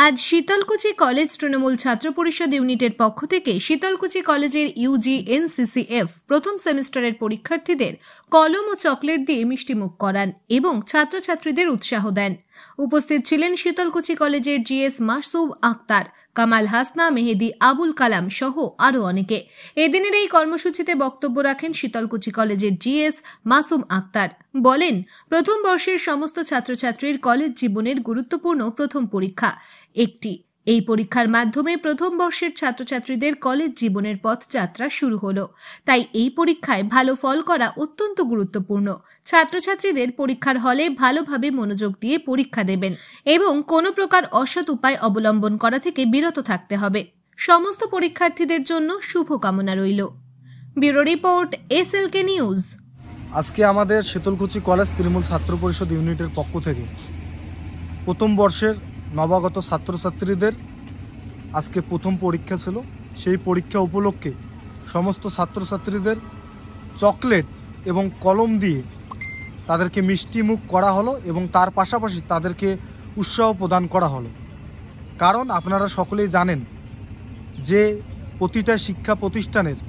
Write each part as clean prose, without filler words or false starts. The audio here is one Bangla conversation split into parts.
আজ শীতলকুচি কলেজ তৃণমূল ছাত্র পরিষদ ইউনিটের পক্ষ থেকে শীতলকুচি কলেজের ইউজি এনসিসিএফ প্রথম সেমিস্টারের পরীক্ষার্থীদের কলম ও চকলেট দিয়ে মিষ্টিমুখ করান এবং ছাত্রছাত্রীদের উৎসাহ দেন। উপস্থিত ছিলেন শীতলকুচি কলেজের জিএস মাসুম আক্তার, কামাল হাসনা, মেহেদি আবুল কালাম সহ আরও অনেকে। এদিনের এই কর্মসূচিতে বক্তব্য রাখেন শীতলকুচি কলেজের জিএস মাসুম আক্তার। বলেন, প্রথম বর্ষের সমস্ত ছাত্রছাত্রীর কলেজ জীবনের গুরুত্বপূর্ণ প্রথম পরীক্ষা একটি। এই পরীক্ষার মাধ্যমে প্রথম বর্ষের ছাত্রছাত্রীদের কলেজ জীবনের পথযাত্রা শুরু হলো। তাই এই পরীক্ষায় ভালো ফল করা অত্যন্ত গুরুত্বপূর্ণ। ছাত্রছাত্রীদের পরীক্ষার হলে ভালোভাবে মনোযোগ দিয়ে পরীক্ষা দেবেন এবং কোনো প্রকার অসৎ উপায় অবলম্বন করা থেকে বিরত থাকতে হবে। সমস্ত পরীক্ষার্থীদের জন্য শুভকামনা রইল। Bureau report, SLK news. আজকে আমাদের শীতলকুচি কলেজ তৃণমূল ছাত্র পরিষদ ইউনিটের পক্ষ থেকে প্রথম বর্ষের নবাগত ছাত্রছাত্রীদের আজকে প্রথম পরীক্ষা ছিল। সেই পরীক্ষা উপলক্ষে সমস্ত ছাত্রছাত্রীদের চকলেট এবং কলম দিয়ে তাদেরকে মিষ্টিমুখ করা হলো এবং তার পাশাপাশি তাদেরকে উৎসাহ প্রদান করা হলো। কারণ আপনারা সকলেই জানেন যে প্রতিটা শিক্ষা প্রতিষ্ঠানের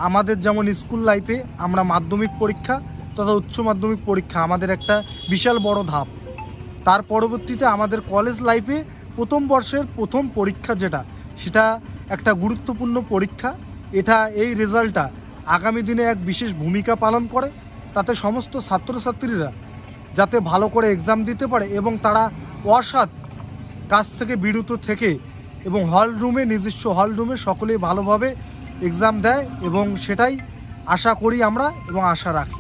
আমাদের যেমন স্কুল লাইফে আমরা মাধ্যমিক পরীক্ষা তথা উচ্চ মাধ্যমিক পরীক্ষা আমাদের একটা বিশাল বড় ধাপ, তার পরবর্তীতে আমাদের কলেজ লাইফে প্রথম বর্ষের প্রথম পরীক্ষা সেটা একটা গুরুত্বপূর্ণ পরীক্ষা। এই রেজাল্টটা আগামী দিনে এক বিশেষ ভূমিকা পালন করে, তাতে সমস্ত ছাত্রছাত্রীরা যাতে ভালো করে এক্সাম দিতে পারে এবং তারা অসৎ কাজ থেকে বিরত থেকে এবং নিজস্ব হল রুমে সকলেই ভালোভাবে এক্সাম দেয় এবং সেটাই আশা করি আমরা এবং আশা রাখি।